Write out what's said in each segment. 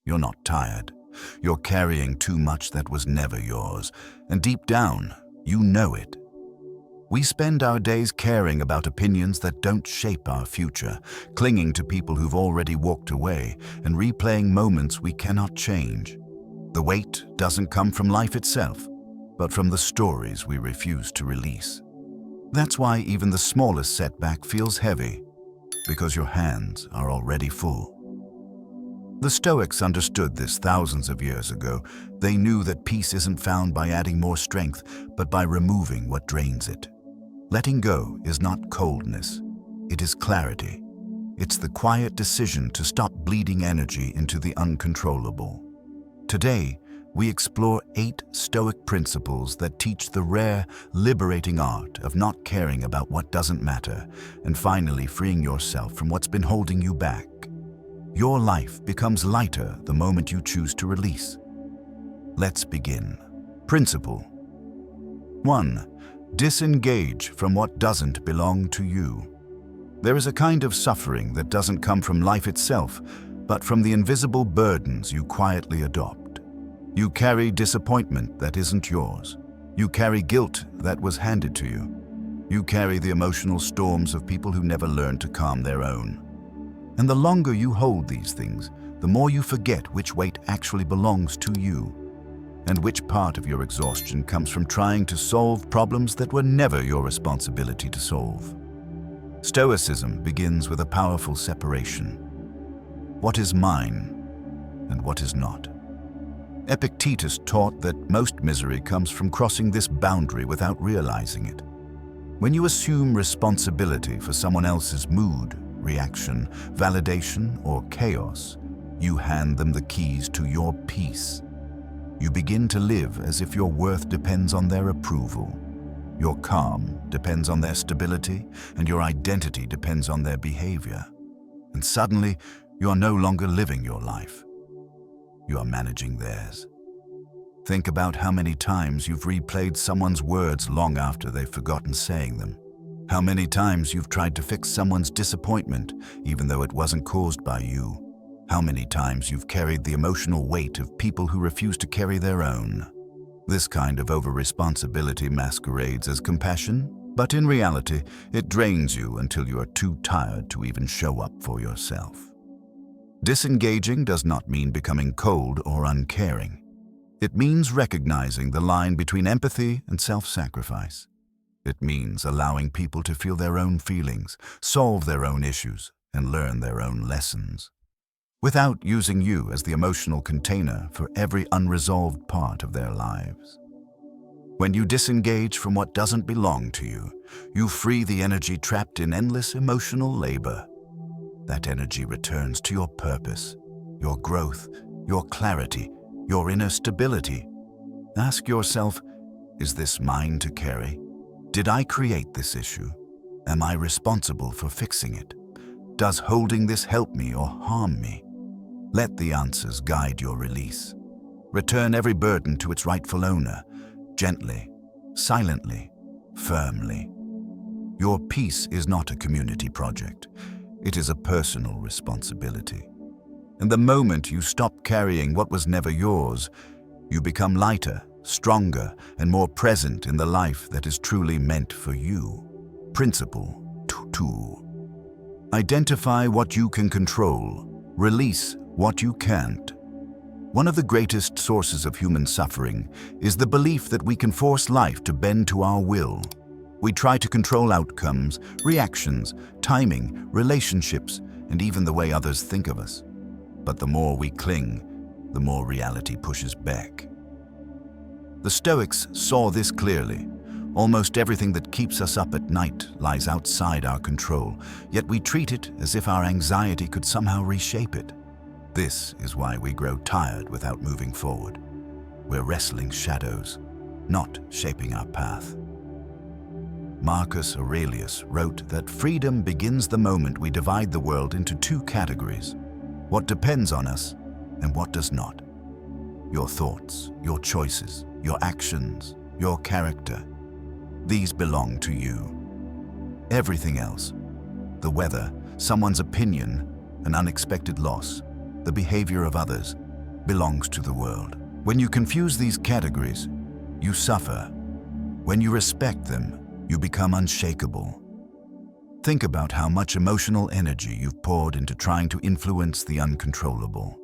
You're not tired. You're carrying too much that was never yours, and deep down, you know it. We spend our days caring about opinions that don't shape our future, clinging to people who've already walked away, and replaying moments we cannot change. The weight doesn't come from life itself, but from the stories we refuse to release. That's why even the smallest setback feels heavy, because your hands are already full. The Stoics understood this thousands of years ago. They knew that peace isn't found by adding more strength, but by removing what drains it. Letting go is not coldness, it is clarity. It's the quiet decision to stop bleeding energy into the uncontrollable. Today, we explore 8 Stoic principles that teach the rare, liberating art of not caring about what doesn't matter and finally freeing yourself from what's been holding you back. Your life becomes lighter the moment you choose to release. Let's begin. Principle 1. Disengage from what doesn't belong to you. There is a kind of suffering that doesn't come from life itself, but from the invisible burdens you quietly adopt. You carry disappointment that isn't yours. You carry guilt that was handed to you. You carry the emotional storms of people who never learned to calm their own. And the longer you hold these things, the more you forget which weight actually belongs to you, and which part of your exhaustion comes from trying to solve problems that were never your responsibility to solve. Stoicism begins with a powerful separation. What is mine and what is not? Epictetus taught that most misery comes from crossing this boundary without realizing it. When you assume responsibility for someone else's mood, reaction, validation, or chaos, you hand them the keys to your peace. You begin to live as if your worth depends on their approval. Your calm depends on their stability, and your identity depends on their behavior. And suddenly, you are no longer living your life. You are managing theirs. Think about how many times you've replayed someone's words long after they've forgotten saying them. How many times you've tried to fix someone's disappointment, even though it wasn't caused by you. How many times you've carried the emotional weight of people who refuse to carry their own. This kind of over-responsibility masquerades as compassion, but in reality, it drains you until you are too tired to even show up for yourself. Disengaging does not mean becoming cold or uncaring. It means recognizing the line between empathy and self-sacrifice. It means allowing people to feel their own feelings, solve their own issues, and learn their own lessons, without using you as the emotional container for every unresolved part of their lives. When you disengage from what doesn't belong to you, you free the energy trapped in endless emotional labor. That energy returns to your purpose, your growth, your clarity, your inner stability. Ask yourself, is this mine to carry? Did I create this issue? Am I responsible for fixing it? Does holding this help me or harm me? Let the answers guide your release. Return every burden to its rightful owner, gently, silently, firmly. Your peace is not a community project. It is a personal responsibility. And the moment you stop carrying what was never yours, you become lighter, stronger, and more present in the life that is truly meant for you. Principle 2. Identify what you can control. Release what you can't. One of the greatest sources of human suffering is the belief that we can force life to bend to our will. We try to control outcomes, reactions, timing, relationships, and even the way others think of us. But the more we cling, the more reality pushes back. The Stoics saw this clearly. Almost everything that keeps us up at night lies outside our control, yet we treat it as if our anxiety could somehow reshape it. This is why we grow tired without moving forward. We're wrestling shadows, not shaping our path. Marcus Aurelius wrote that freedom begins the moment we divide the world into 2 categories: what depends on us and what does not. Your thoughts, your choices, your actions, your character. These belong to you. Everything else, the weather, someone's opinion, an unexpected loss, the behavior of others, belongs to the world. When you confuse these categories, you suffer. When you respect them, you become unshakable. Think about how much emotional energy you've poured into trying to influence the uncontrollable.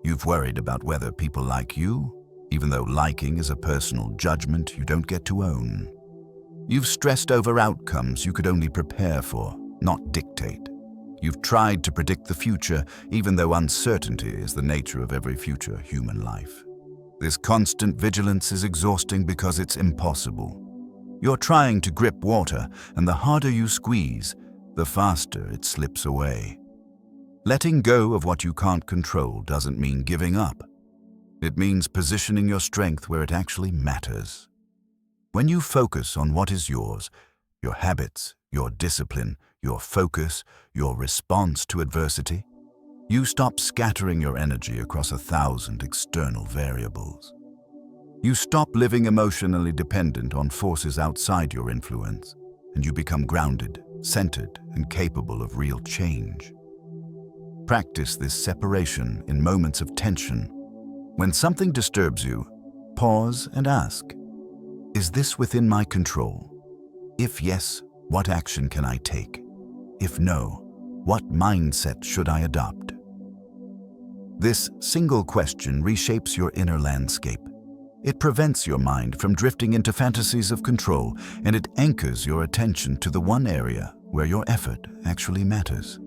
You've worried about whether people like you, even though liking is a personal judgment you don't get to own. You've stressed over outcomes you could only prepare for, not dictate. You've tried to predict the future, even though uncertainty is the nature of every future human life. This constant vigilance is exhausting because it's impossible. You're trying to grip water, and the harder you squeeze, the faster it slips away. Letting go of what you can't control doesn't mean giving up. It means positioning your strength where it actually matters. When you focus on what is yours, your habits, your discipline, your focus, your response to adversity, you stop scattering your energy across 1,000 external variables. You stop living emotionally dependent on forces outside your influence, and you become grounded, centered, and capable of real change. Practice this separation in moments of tension. When something disturbs you, pause and ask, is this within my control? If yes, what action can I take? If no, what mindset should I adopt? This single question reshapes your inner landscape. It prevents your mind from drifting into fantasies of control, and it anchors your attention to the one area where your effort actually matters.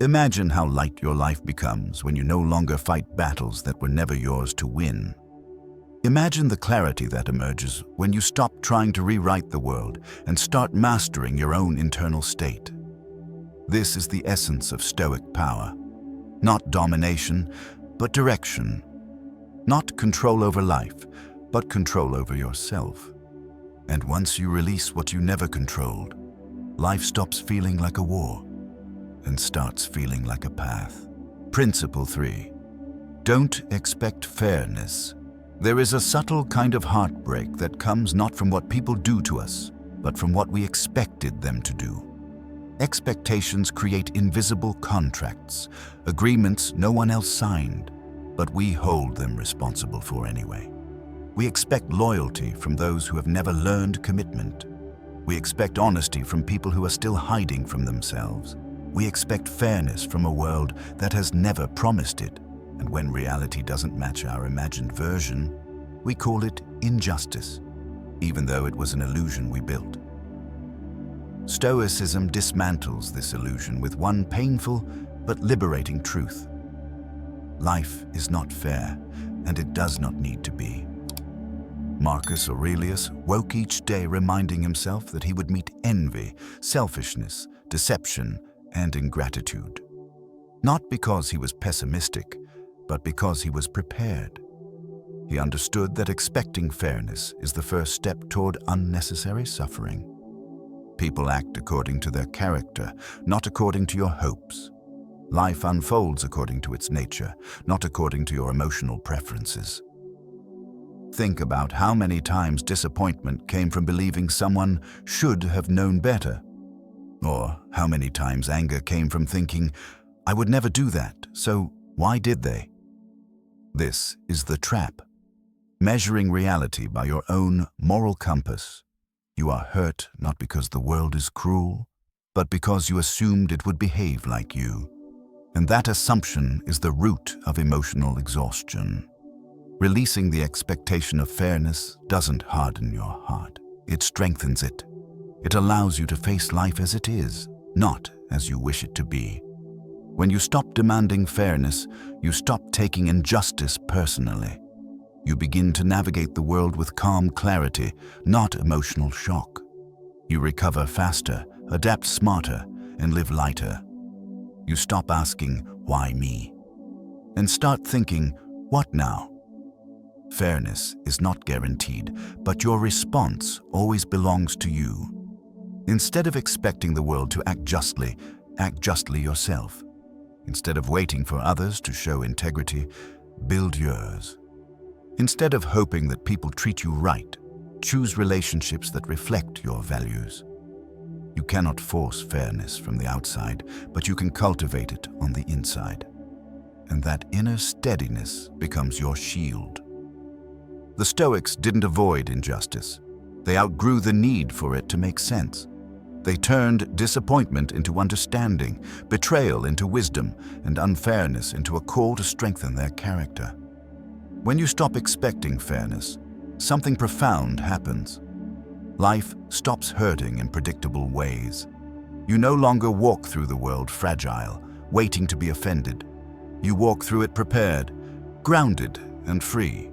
Imagine how light your life becomes when you no longer fight battles that were never yours to win. Imagine the clarity that emerges when you stop trying to rewrite the world and start mastering your own internal state. This is the essence of Stoic power. Not domination, but direction. Not control over life, but control over yourself. And once you release what you never controlled, life stops feeling like a war and starts feeling like a path. Principle 3. Don't expect fairness. There is a subtle kind of heartbreak that comes not from what people do to us, but from what we expected them to do. Expectations create invisible contracts, agreements no one else signed, but we hold them responsible for anyway. We expect loyalty from those who have never learned commitment. We expect honesty from people who are still hiding from themselves. We expect fairness from a world that has never promised it, and when reality doesn't match our imagined version, we call it injustice, even though it was an illusion we built. Stoicism dismantles this illusion with one painful but liberating truth. Life is not fair, and it does not need to be. Marcus Aurelius woke each day reminding himself that he would meet envy, selfishness, deception, and ingratitude. Not because he was pessimistic, but because he was prepared. He understood that expecting fairness is the first step toward unnecessary suffering. People act according to their character, not according to your hopes. Life unfolds according to its nature, not according to your emotional preferences. Think about how many times disappointment came from believing someone should have known better. Or how many times anger came from thinking, I would never do that, so why did they? This is the trap. Measuring reality by your own moral compass. You are hurt not because the world is cruel, but because you assumed it would behave like you. And that assumption is the root of emotional exhaustion. Releasing the expectation of fairness doesn't harden your heart. It strengthens it. It allows you to face life as it is, not as you wish it to be. When you stop demanding fairness, you stop taking injustice personally. You begin to navigate the world with calm clarity, not emotional shock. You recover faster, adapt smarter, and live lighter. You stop asking, why me? And start thinking, what now? Fairness is not guaranteed, but your response always belongs to you. Instead of expecting the world to act justly yourself. Instead of waiting for others to show integrity, build yours. Instead of hoping that people treat you right, choose relationships that reflect your values. You cannot force fairness from the outside, but you can cultivate it on the inside. and that inner steadiness becomes your shield. The Stoics didn't avoid injustice. They outgrew the need for it to make sense. They turned disappointment into understanding, betrayal into wisdom, and unfairness into a call to strengthen their character. When you stop expecting fairness, something profound happens. Life stops hurting in predictable ways. You no longer walk through the world fragile, waiting to be offended. You walk through it prepared, grounded, and free.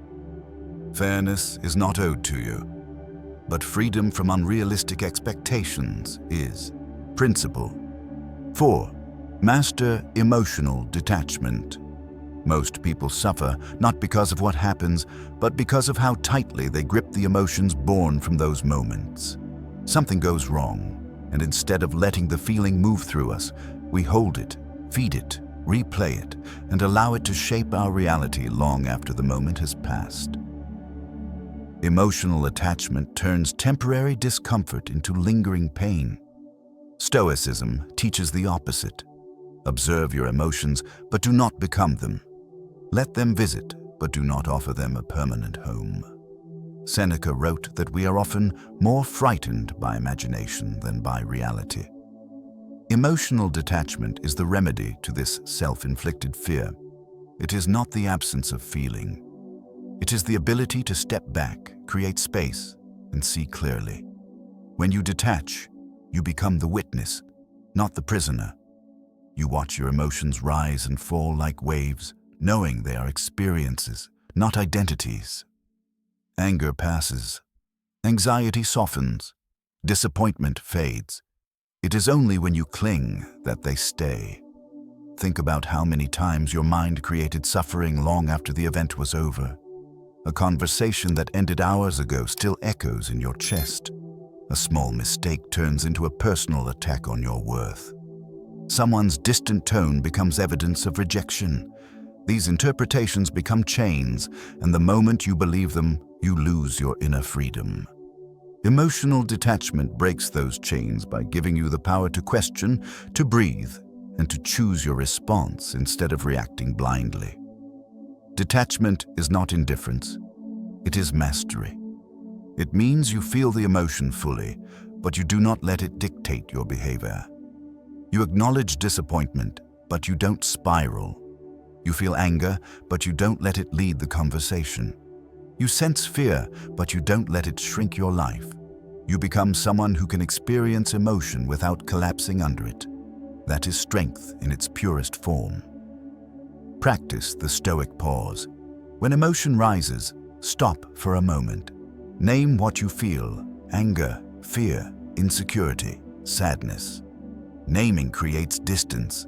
Fairness is not owed to you, but freedom from unrealistic expectations is. Principle 4. Master emotional detachment. Most people suffer not because of what happens, but because of how tightly they grip the emotions born from those moments. Something goes wrong, and instead of letting the feeling move through us, we hold it, feed it, replay it, and allow it to shape our reality long after the moment has passed. Emotional attachment turns temporary discomfort into lingering pain. Stoicism teaches the opposite. Observe your emotions, but do not become them. Let them visit, but do not offer them a permanent home. Seneca wrote that we are often more frightened by imagination than by reality. Emotional detachment is the remedy to this self-inflicted fear. It is not the absence of feeling. It is the ability to step back, create space, and see clearly. When you detach, you become the witness, not the prisoner. You watch your emotions rise and fall like waves, knowing they are experiences, not identities. Anger passes. Anxiety softens. Disappointment fades. It is only when you cling that they stay. Think about how many times your mind created suffering long after the event was over. A conversation that ended hours ago still echoes in your chest. A small mistake turns into a personal attack on your worth. Someone's distant tone becomes evidence of rejection. These interpretations become chains, and the moment you believe them, you lose your inner freedom. Emotional detachment breaks those chains by giving you the power to question, to breathe, and to choose your response instead of reacting blindly. Detachment is not indifference. It is mastery. It means you feel the emotion fully, but you do not let it dictate your behavior. You acknowledge disappointment, but you don't spiral. You feel anger, but you don't let it lead the conversation. You sense fear, but you don't let it shrink your life. You become someone who can experience emotion without collapsing under it. That is strength in its purest form. Practice the Stoic pause. When emotion rises, stop for a moment. Name what you feel: anger, fear, insecurity, sadness. Naming creates distance.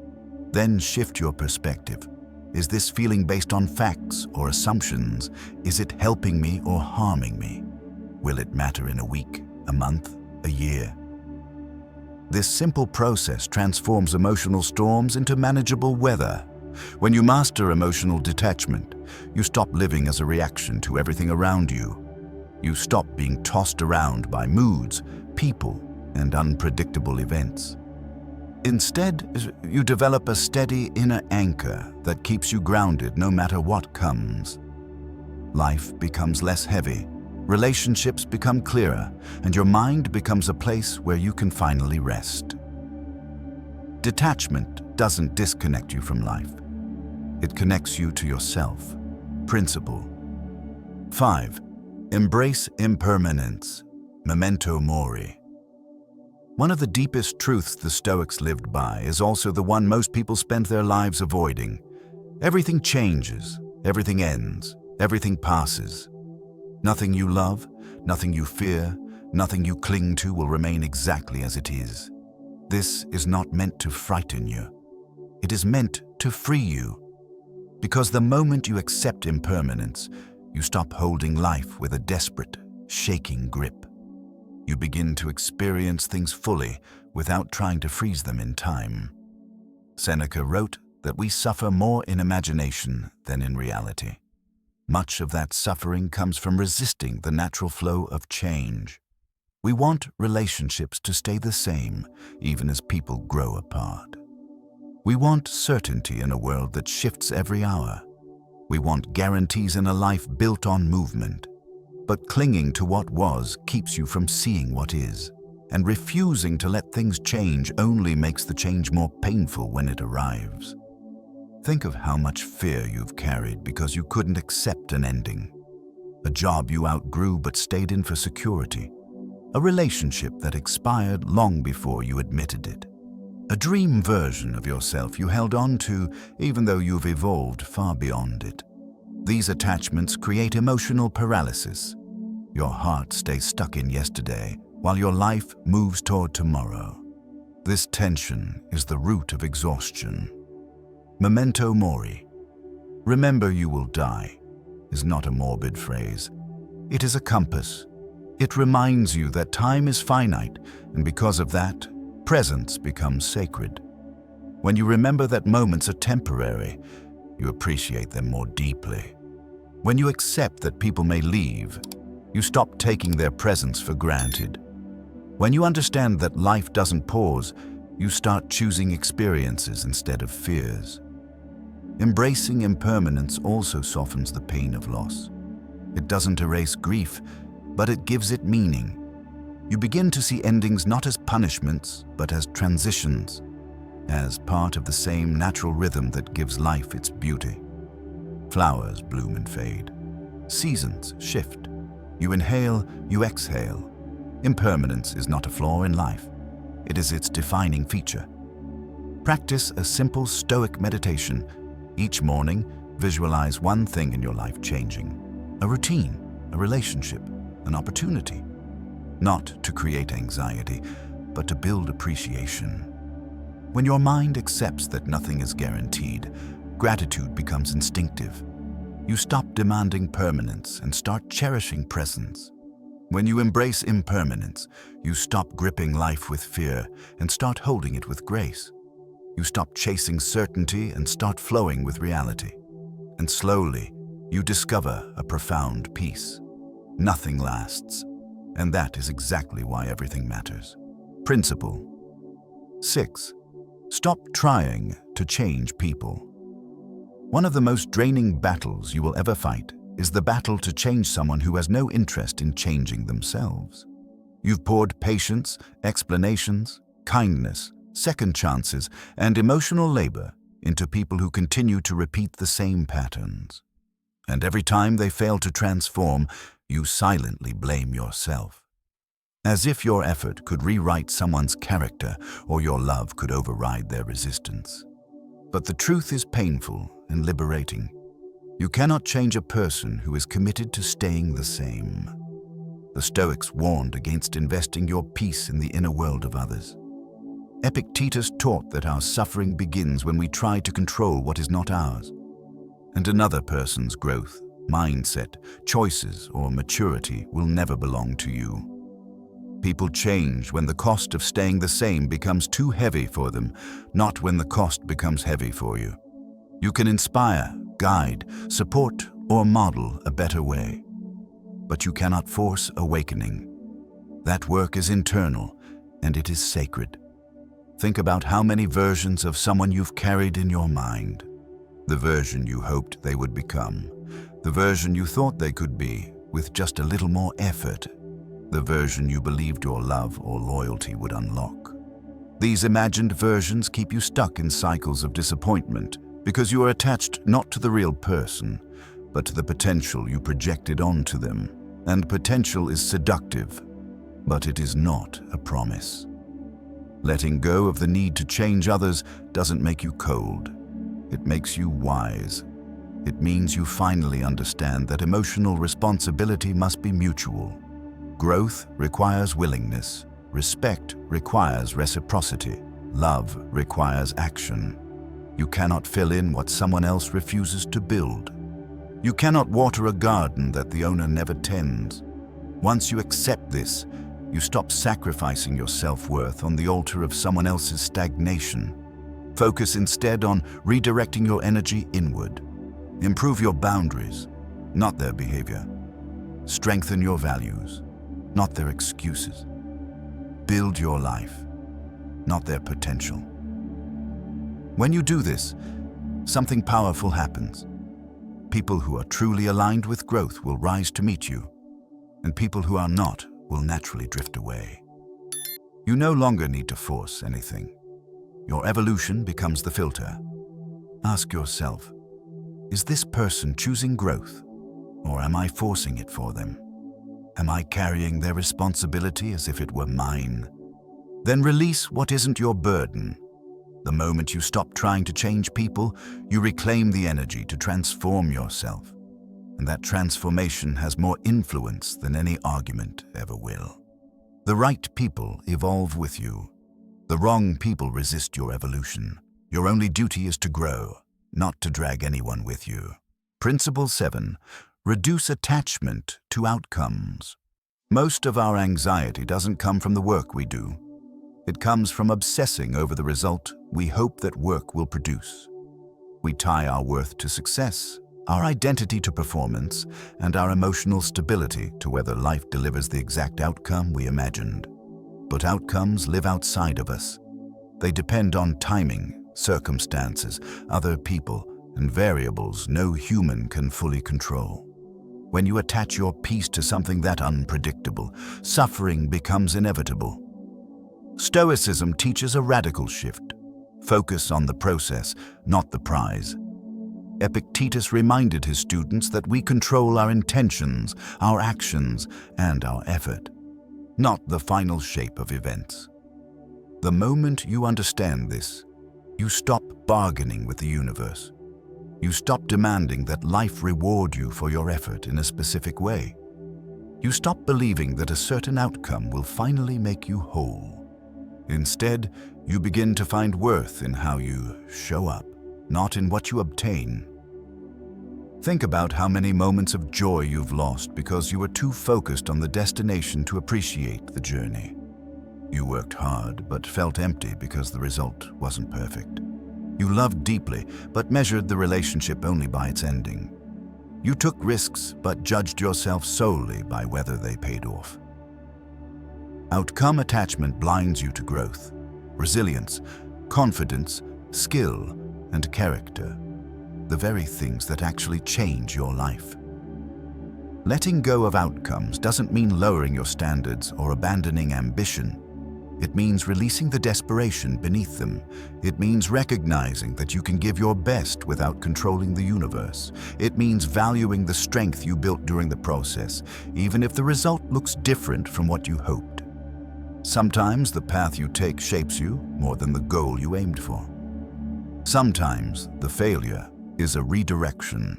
Then shift your perspective. Is this feeling based on facts or assumptions? Is it helping me or harming me? Will it matter in a week, a month, a year? This simple process transforms emotional storms into manageable weather. When you master emotional detachment, you stop living as a reaction to everything around you. You stop being tossed around by moods, people, and unpredictable events. Instead, you develop a steady inner anchor that keeps you grounded no matter what comes. Life becomes less heavy, relationships become clearer, and your mind becomes a place where you can finally rest. Detachment doesn't disconnect you from life. It connects you to yourself. Principle 5. Embrace impermanence. Memento Mori. One of the deepest truths the Stoics lived by is also the one most people spend their lives avoiding. Everything changes, everything ends, everything passes. Nothing you love, nothing you fear, nothing you cling to will remain exactly as it is. This is not meant to frighten you. It is meant to free you. Because the moment you accept impermanence, you stop holding life with a desperate, shaking grip. You begin to experience things fully without trying to freeze them in time. Seneca wrote that we suffer more in imagination than in reality. Much of that suffering comes from resisting the natural flow of change. We want relationships to stay the same, even as people grow apart. We want certainty in a world that shifts every hour. We want guarantees in a life built on movement. But clinging to what was keeps you from seeing what is, and refusing to let things change only makes the change more painful when it arrives. Think of how much fear you've carried because you couldn't accept an ending. A job you outgrew but stayed in for security. A relationship that expired long before you admitted it. A dream version of yourself you held on to even though you've evolved far beyond it. These attachments create emotional paralysis. Your heart stays stuck in yesterday while your life moves toward tomorrow. This tension is the root of exhaustion. Memento Mori, remember you will die, is not a morbid phrase. It is a compass. It reminds you that time is finite, and because of that, presence becomes sacred. When you remember that moments are temporary, you appreciate them more deeply. When you accept that people may leave, you stop taking their presence for granted. When you understand that life doesn't pause, you start choosing experiences instead of fears. Embracing impermanence also softens the pain of loss. It doesn't erase grief, but it gives it meaning. You begin to see endings not as punishments, but as transitions, as part of the same natural rhythm that gives life its beauty. Flowers bloom and fade. Seasons shift. You inhale, you exhale. Impermanence is not a flaw in life. It is its defining feature. Practice a simple Stoic meditation. Each morning, visualize one thing in your life changing. A routine, a relationship, an opportunity. Not to create anxiety, but to build appreciation. When your mind accepts that nothing is guaranteed, gratitude becomes instinctive. You stop demanding permanence and start cherishing presence. When you embrace impermanence, you stop gripping life with fear and start holding it with grace. You stop chasing certainty and start flowing with reality. And slowly, you discover a profound peace. Nothing lasts, and that is exactly why everything matters. Principle 6. Stop trying to change people. One of the most draining battles you will ever fight is the battle to change someone who has no interest in changing themselves. You've poured patience, explanations, kindness, second chances, and emotional labor into people who continue to repeat the same patterns. And every time they fail to transform, you silently blame yourself. As if your effort could rewrite someone's character or your love could override their resistance. But the truth is painful and liberating. You cannot change a person who is committed to staying the same. The Stoics warned against investing your peace in the inner world of others. Epictetus taught that our suffering begins when we try to control what is not ours. And another person's growth, mindset, choices, or maturity will never belong to you. People change when the cost of staying the same becomes too heavy for them, not when the cost becomes heavy for you. You can inspire, guide, support, or model a better way. But you cannot force awakening. That work is internal, and it is sacred. Think about how many versions of someone you've carried in your mind. The version you hoped they would become. The version you thought they could be, with just a little more effort. The version you believed your love or loyalty would unlock. These imagined versions keep you stuck in cycles of disappointment because you are attached not to the real person, but to the potential you projected onto them. And potential is seductive, but it is not a promise. Letting go of the need to change others doesn't make you cold. It makes you wise. It means you finally understand that emotional responsibility must be mutual. Growth requires willingness. Respect requires reciprocity. Love requires action. You cannot fill in what someone else refuses to build. You cannot water a garden that the owner never tends. Once you accept this, you stop sacrificing your self-worth on the altar of someone else's stagnation. Focus instead on redirecting your energy inward. Improve your boundaries, not their behavior. Strengthen your values, not their excuses. Build your life, not their potential. When you do this, something powerful happens. People who are truly aligned with growth will rise to meet you, and people who are not will naturally drift away. You no longer need to force anything. Your evolution becomes the filter. Ask yourself, is this person choosing growth, or am I forcing it for them? Am I carrying their responsibility as if it were mine? Then release what isn't your burden. The moment you stop trying to change people, you reclaim the energy to transform yourself. And that transformation has more influence than any argument ever will. The right people evolve with you. The wrong people resist your evolution. Your only duty is to grow, not to drag anyone with you. Principle 7. Reduce attachment to outcomes. Most of our anxiety doesn't come from the work we do. It comes from obsessing over the result we hope that work will produce. We tie our worth to success, our identity to performance, and our emotional stability to whether life delivers the exact outcome we imagined. But outcomes live outside of us. They depend on timing, circumstances, other people, and variables no human can fully control. When you attach your peace to something that unpredictable, suffering becomes inevitable. Stoicism teaches a radical shift. Focus on the process, not the prize. Epictetus reminded his students that we control our intentions, our actions, and our effort, not the final shape of events. The moment you understand this, you stop bargaining with the universe. You stop demanding that life reward you for your effort in a specific way. You stop believing that a certain outcome will finally make you whole. Instead, you begin to find worth in how you show up, not in what you obtain. Think about how many moments of joy you've lost because you were too focused on the destination to appreciate the journey. You worked hard but felt empty because the result wasn't perfect. You loved deeply but measured the relationship only by its ending. You took risks but judged yourself solely by whether they paid off. Outcome attachment blinds you to growth, resilience, confidence, skill, and character, the very things that actually change your life. Letting go of outcomes doesn't mean lowering your standards or abandoning ambition. It means releasing the desperation beneath them. It means recognizing that you can give your best without controlling the universe. It means valuing the strength you built during the process, even if the result looks different from what you hoped. Sometimes the path you take shapes you more than the goal you aimed for. Sometimes the failure is a redirection.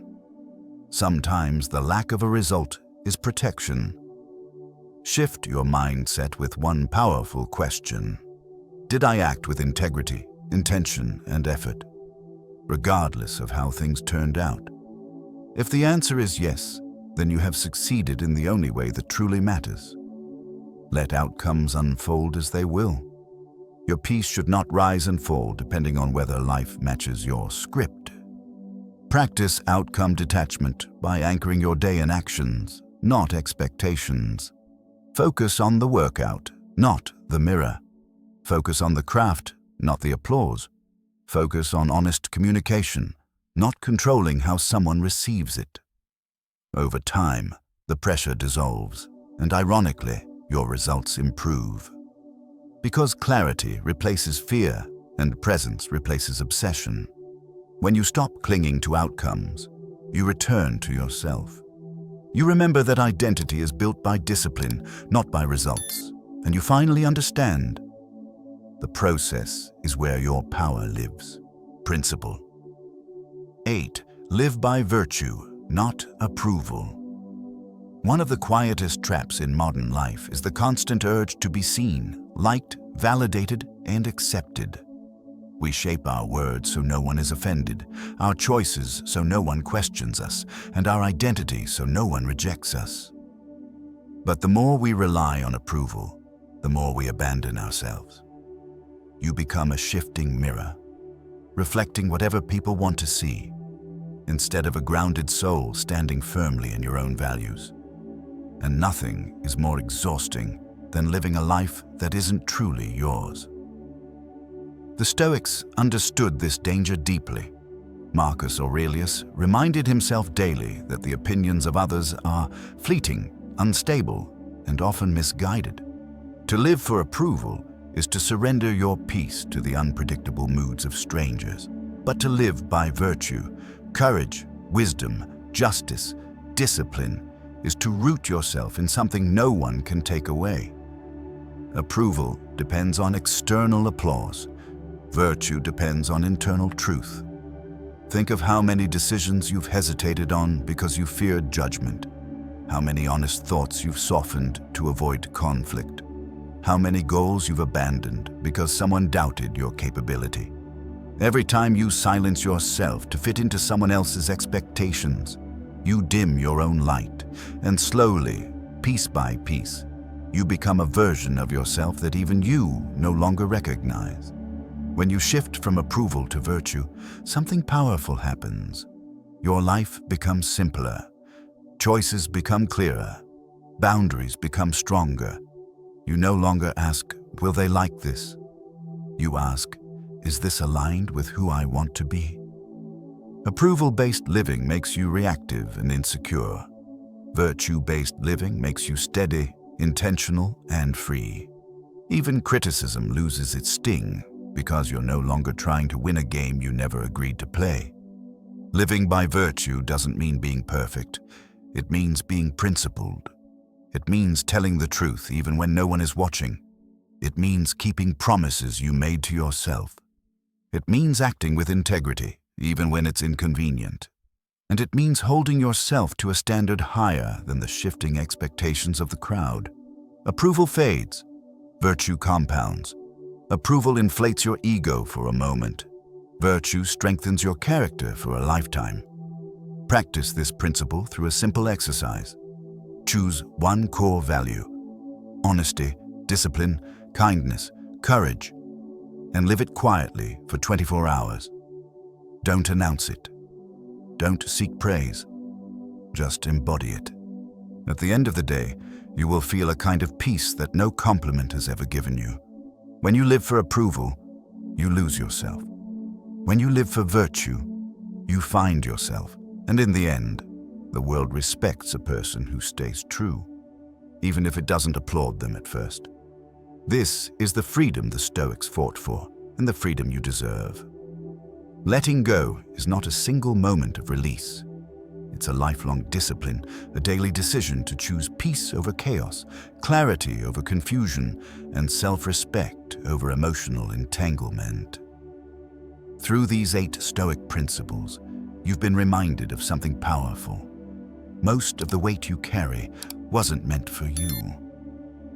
Sometimes the lack of a result is protection. Shift your mindset with one powerful question. Did I act with integrity, intention, and effort, regardless of how things turned out? If the answer is yes, then you have succeeded in the only way that truly matters. Let outcomes unfold as they will. Your peace should not rise and fall depending on whether life matches your script. Practice outcome detachment by anchoring your day in actions, not expectations. Focus on the workout, not the mirror. Focus on the craft, not the applause. Focus on honest communication, not controlling how someone receives it. Over time, the pressure dissolves, and ironically, your results improve. Because clarity replaces fear and presence replaces obsession. When you stop clinging to outcomes, you return to yourself. You remember that identity is built by discipline, not by results, and you finally understand the process is where your power lives. Principle 8. Live by virtue, not approval. One of the quietest traps in modern life is the constant urge to be seen, liked, validated, and accepted. We shape our words so no one is offended, our choices so no one questions us, and our identity so no one rejects us. But the more we rely on approval, the more we abandon ourselves. You become a shifting mirror, reflecting whatever people want to see, instead of a grounded soul standing firmly in your own values. And nothing is more exhausting than living a life that isn't truly yours. The Stoics understood this danger deeply. Marcus Aurelius reminded himself daily that the opinions of others are fleeting, unstable, and often misguided. To live for approval is to surrender your peace to the unpredictable moods of strangers. But to live by virtue, courage, wisdom, justice, discipline is to root yourself in something no one can take away. Approval depends on external applause. Virtue depends on internal truth. Think of how many decisions you've hesitated on because you feared judgment. How many honest thoughts you've softened to avoid conflict. How many goals you've abandoned because someone doubted your capability. Every time you silence yourself to fit into someone else's expectations, you dim your own light, and slowly, piece by piece, you become a version of yourself that even you no longer recognize. When you shift from approval to virtue, something powerful happens. Your life becomes simpler. Choices become clearer. Boundaries become stronger. You no longer ask, will they like this? You ask, is this aligned with who I want to be? Approval-based living makes you reactive and insecure. Virtue-based living makes you steady, intentional, and free. Even criticism loses its sting because you're no longer trying to win a game you never agreed to play. Living by virtue doesn't mean being perfect. It means being principled. It means telling the truth even when no one is watching. It means keeping promises you made to yourself. It means acting with integrity, even when it's inconvenient. And it means holding yourself to a standard higher than the shifting expectations of the crowd. Approval fades. Virtue compounds. Approval inflates your ego for a moment. Virtue strengthens your character for a lifetime. Practice this principle through a simple exercise. Choose one core value: honesty, discipline, kindness, courage, and live it quietly for 24 hours. Don't announce it. Don't seek praise. Just embody it. At the end of the day, you will feel a kind of peace that no compliment has ever given you. When you live for approval, you lose yourself. When you live for virtue, you find yourself. And in the end, the world respects a person who stays true, even if it doesn't applaud them at first. This is the freedom the Stoics fought for, and the freedom you deserve. Letting go is not a single moment of release. It's a lifelong discipline, a daily decision to choose peace over chaos, clarity over confusion, and self-respect over emotional entanglement. Through these 8 Stoic principles, you've been reminded of something powerful. Most of the weight you carry wasn't meant for you.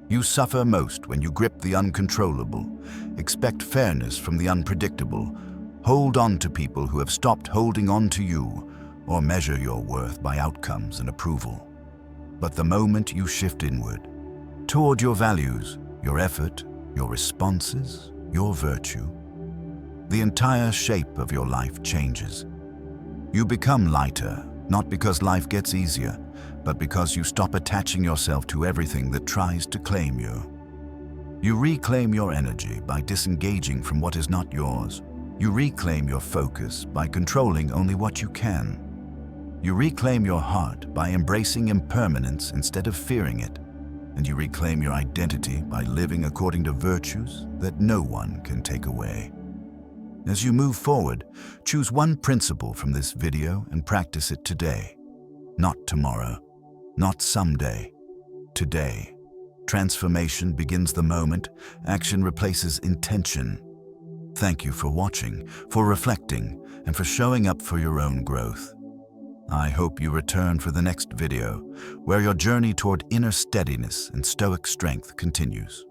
You suffer most when you grip the uncontrollable, expect fairness from the unpredictable, hold on to people who have stopped holding on to you, or measure your worth by outcomes and approval. But the moment you shift inward, toward your values, your effort, your responses, your virtue, the entire shape of your life changes. You become lighter, not because life gets easier, but because you stop attaching yourself to everything that tries to claim you. You reclaim your energy by disengaging from what is not yours. You reclaim your focus by controlling only what you can. You reclaim your heart by embracing impermanence instead of fearing it. And you reclaim your identity by living according to virtues that no one can take away. As you move forward, choose one principle from this video and practice it today. Not tomorrow, not someday, today. Transformation begins the moment action replaces intention. Thank you for watching, for reflecting, and for showing up for your own growth. I hope you return for the next video, where your journey toward inner steadiness and stoic strength continues.